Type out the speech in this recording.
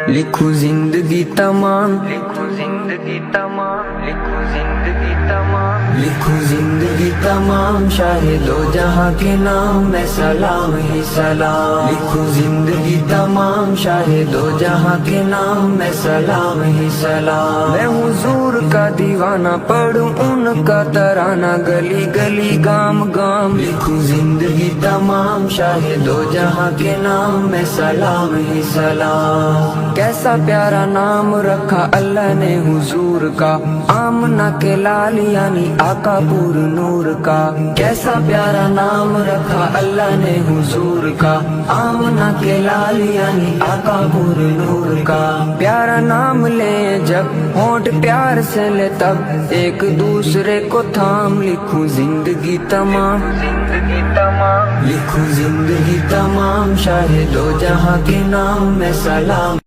लिखूं जिंदगी तमाम, लिखूं जिंदगी तमाम, लिखूं जिंदगी तमाम, लिखूं जिंदगी तमाम, शाहे दो जहां के नाम में सलाम ही सलाम। लिखूं जिंदगी तमाम, शाहे दो जहां के नाम में सलाम ही सलाम। मैं हुजूर का दीवाना, पढ़ूं उनका तराना, गली गली गाम गाम। लिखूं जिंदगी तमाम, शाहे दो जहां के नाम में सलाम ही सलाम। कैसा प्यारा नाम रखा अल्लाह ने हुजूर का, आमना के लाल यानी आका पूर नूर का। कैसा प्यारा नाम रखा अल्लाह ने हुजूर का, आमना के लाल यानी आका पूर नूर का। प्यारा नाम ले जब होंठ प्यार से ले तब, एक दूसरे को थाम। लिखूं जिंदगी तमाम, जिंदगी तमाम, लिखूं जिंदगी तमाम, शाहे दो जहां के नाम में सलाम।